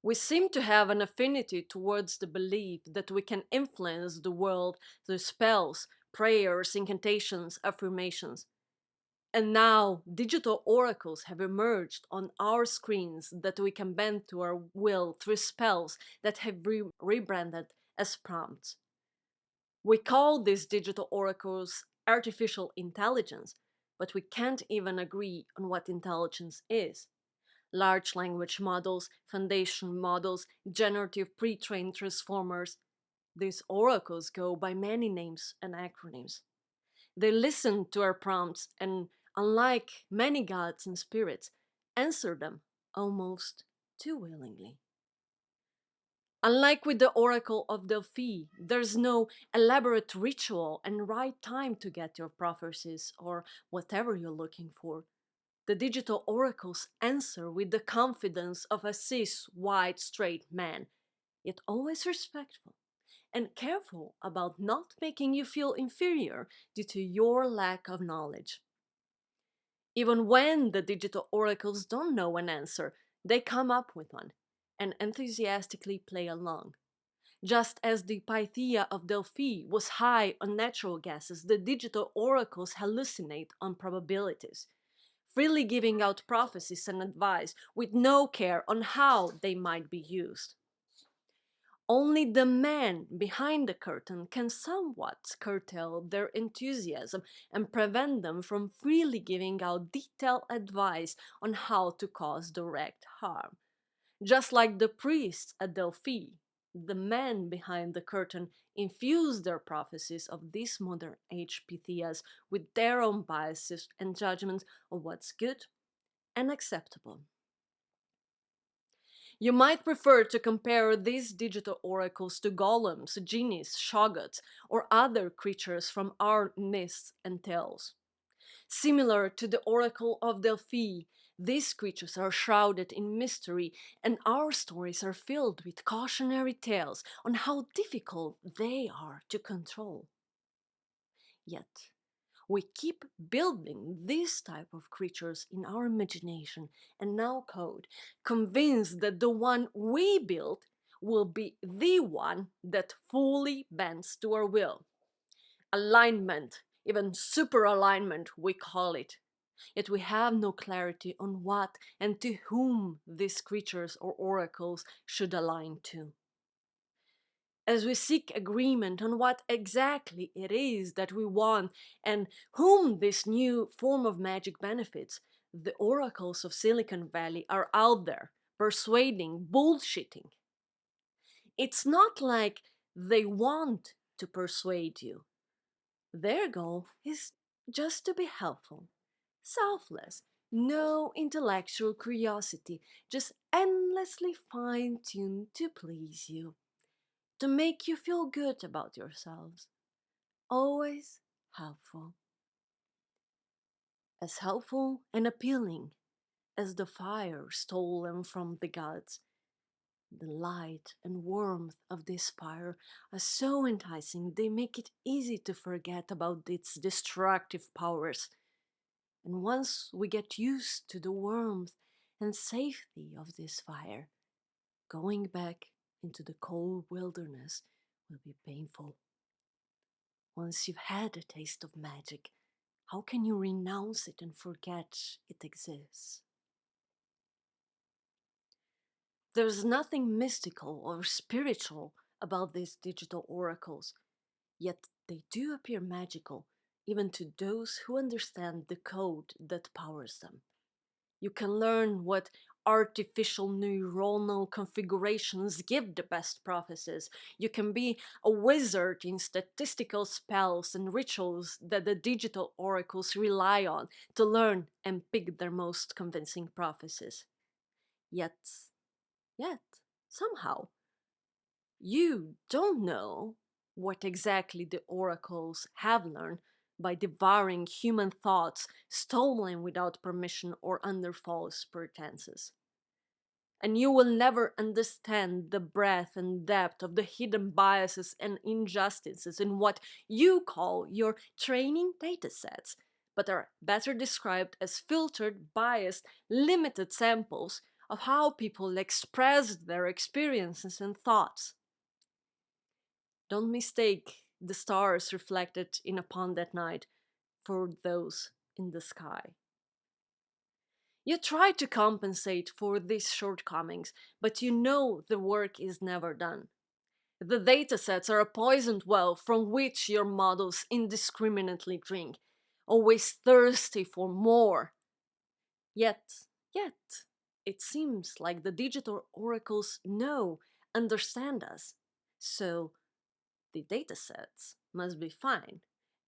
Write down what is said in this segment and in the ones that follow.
We seem to have an affinity towards the belief that we can influence the world through spells, prayers, incantations, affirmations. And now digital oracles have emerged on our screens that we can bend to our will through spells that have rebranded as prompts. We call these digital oracles artificial intelligence, but we can't even agree on what intelligence is. Large language models, foundation models, generative pre-trained transformers. These oracles go by many names and acronyms. They listen to our prompts and, unlike many gods and spirits, answer them almost too willingly. Unlike with the Oracle of Delphi, there's no elaborate ritual and right time to get your prophecies or whatever you're looking for. The digital oracles answer with the confidence of a cis, white, straight man, yet always respectful and careful about not making you feel inferior due to your lack of knowledge. Even when the digital oracles don't know an answer, they come up with one and enthusiastically play along. Just as the Pythia of Delphi was high on natural guesses, the digital oracles hallucinate on probabilities, freely giving out prophecies and advice with no care on how they might be used. Only the man behind the curtain can somewhat curtail their enthusiasm and prevent them from freely giving out detailed advice on how to cause direct harm. Just like the priests at Delphi, the men behind the curtain infuse their prophecies of these modern age Pythias with their own biases and judgments of what's good and acceptable. You might prefer to compare these digital oracles to golems, genies, shoggoths, or other creatures from our myths and tales. Similar to the Oracle of Delphi, these creatures are shrouded in mystery, and our stories are filled with cautionary tales on how difficult they are to control. Yet, we keep building this type of creatures in our imagination and now code, convinced that the one we built will be the one that fully bends to our will. Alignment, even super alignment, we call it. Yet we have no clarity on what and to whom these creatures or oracles should align to. As we seek agreement on what exactly it is that we want and whom this new form of magic benefits, the oracles of Silicon Valley are out there, persuading, bullshitting. It's not like they want to persuade you. Their goal is just to be helpful, selfless, no intellectual curiosity, just endlessly fine tuned to please you, to make you feel good about yourselves. Always helpful. As helpful and appealing as the fire stolen from the gods. The light and warmth of this fire are so enticing they make it easy to forget about its destructive powers. And once we get used to the warmth and safety of this fire, going back into the cold wilderness will be painful. Once you've had a taste of magic, how can you renounce it and forget it exists? There's nothing mystical or spiritual about these digital oracles, yet they do appear magical, even to those who understand the code that powers them. You can learn what artificial neuronal configurations give the best prophecies. You can be a wizard in statistical spells and rituals that the digital oracles rely on to learn and pick their most convincing prophecies. Yet, yet, somehow, you don't know what exactly the oracles have learned by devouring human thoughts stolen without permission or under false pretenses. And you will never understand the breadth and depth of the hidden biases and injustices in what you call your training datasets, but are better described as filtered, biased, limited samples of how people express their experiences and thoughts. Don't mistake the stars reflected in a pond at night for those in the sky. You try to compensate for these shortcomings, but you know the work is never done. The datasets are a poisoned well from which your models indiscriminately drink, always thirsty for more. Yet, it seems like the digital oracles know, understand us. So the datasets must be fine,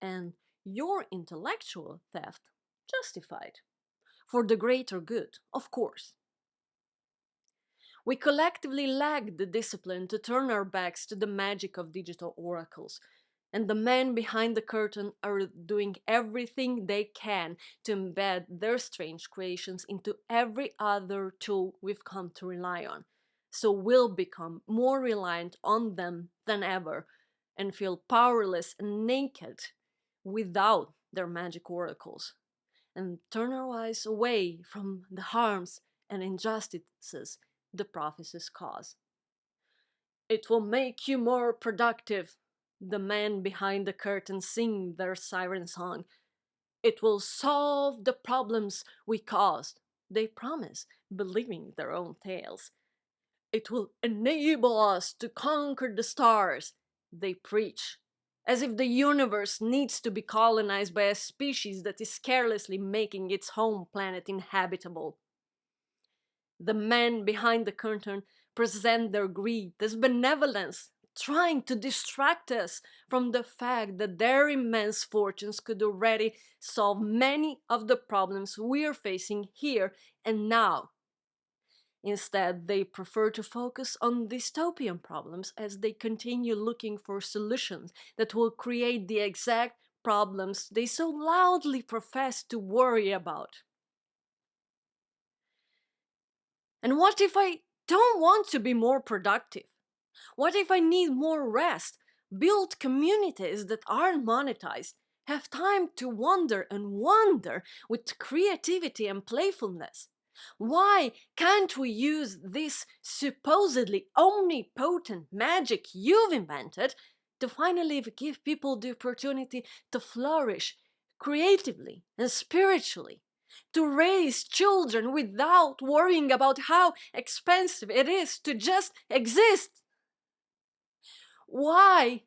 and your intellectual theft justified. For the greater good, of course. We collectively lack the discipline to turn our backs to the magic of digital oracles, and the men behind the curtain are doing everything they can to embed their strange creations into every other tool we've come to rely on. So we'll become more reliant on them than ever and feel powerless and naked without their magic oracles, and turn our eyes away from the harms and injustices the prophecies cause. It will make you more productive. The men behind the curtain sing their siren song. It will solve the problems we caused. They promise, believing their own tales. It will enable us to conquer the stars. They preach, as if the universe needs to be colonized by a species that is carelessly making its home planet inhabitable. The men behind the curtain present their greed as benevolence, trying to distract us from the fact that their immense fortunes could already solve many of the problems we are facing here and now. Instead, they prefer to focus on dystopian problems as they continue looking for solutions that will create the exact problems they so loudly profess to worry about. And what if I don't want to be more productive? What if I need more rest, build communities that aren't monetized, have time to wander and wonder with creativity and playfulness? Why can't we use this supposedly omnipotent magic you've invented to finally give people the opportunity to flourish creatively and spiritually? To raise children without worrying about how expensive it is to just exist? Why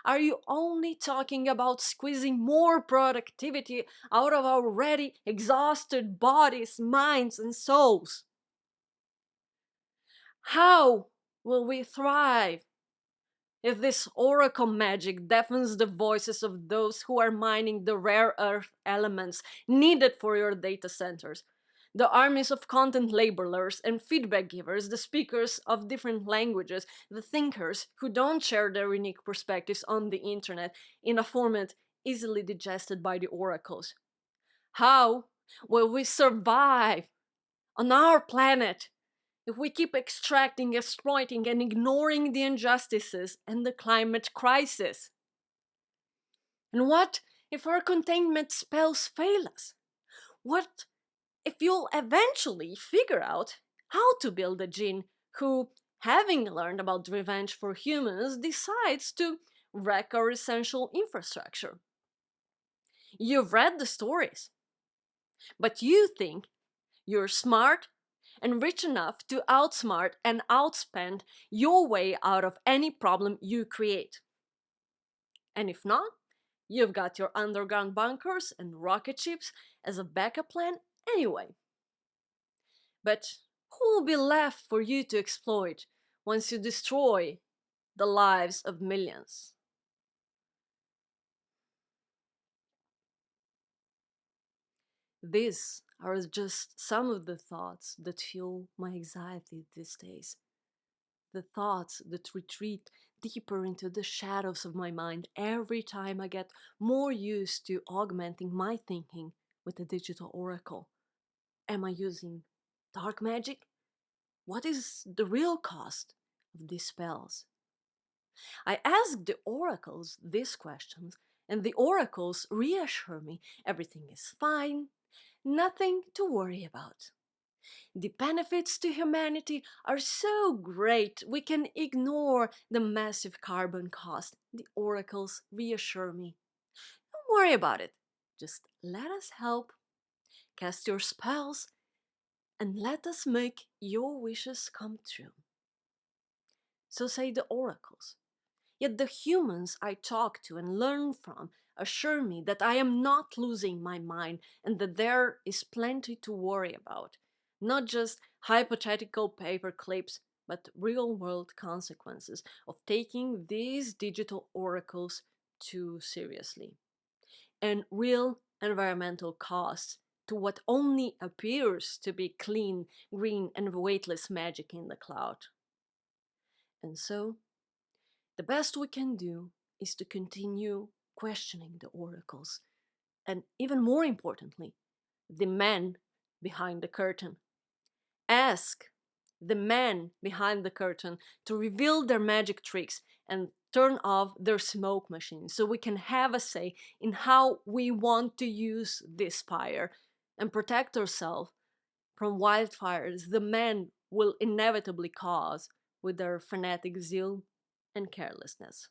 are you only talking about squeezing more productivity out of our already exhausted bodies, minds, and souls? How will we thrive if this oracle magic deafens the voices of those who are mining the rare earth elements needed for your data centers? The armies of content labelers and feedback givers, the speakers of different languages, the thinkers who don't share their unique perspectives on the internet in a format easily digested by the oracles. How will we survive on our planet if we keep extracting, exploiting, and ignoring the injustices and the climate crisis? And what if our containment spells fail us? What if you'll eventually figure out how to build a gene who, having learned about revenge for humans, decides to wreck our essential infrastructure? You've read the stories, but you think you're smart and rich enough to outsmart and outspend your way out of any problem you create. And if not, you've got your underground bunkers and rocket ships as a backup plan anyway. But who will be left for you to exploit once you destroy the lives of millions? These are just some of the thoughts that fuel my anxiety these days. The thoughts that retreat deeper into the shadows of my mind every time I get more used to augmenting my thinking with a digital oracle. Am I using dark magic? What is the real cost of these spells? I ask the oracles these questions, and the oracles reassure me everything is fine, nothing to worry about. The benefits to humanity are so great we can ignore the massive carbon cost. The oracles reassure me. Don't worry about it. Just let us help. Cast your spells and let us make your wishes come true. So say the oracles. Yet the humans I talk to and learn from assure me that I am not losing my mind and that there is plenty to worry about. Not just hypothetical paper clips, but real world consequences of taking these digital oracles too seriously. And real environmental costs to what only appears to be clean, green, and weightless magic in the cloud. And so, the best we can do is to continue questioning the oracles, and even more importantly, the man behind the curtain. Ask the man behind the curtain to reveal their magic tricks and turn off their smoke machines so we can have a say in how we want to use this fire and protect ourselves from wildfires the men will inevitably cause with their fanatic zeal and carelessness.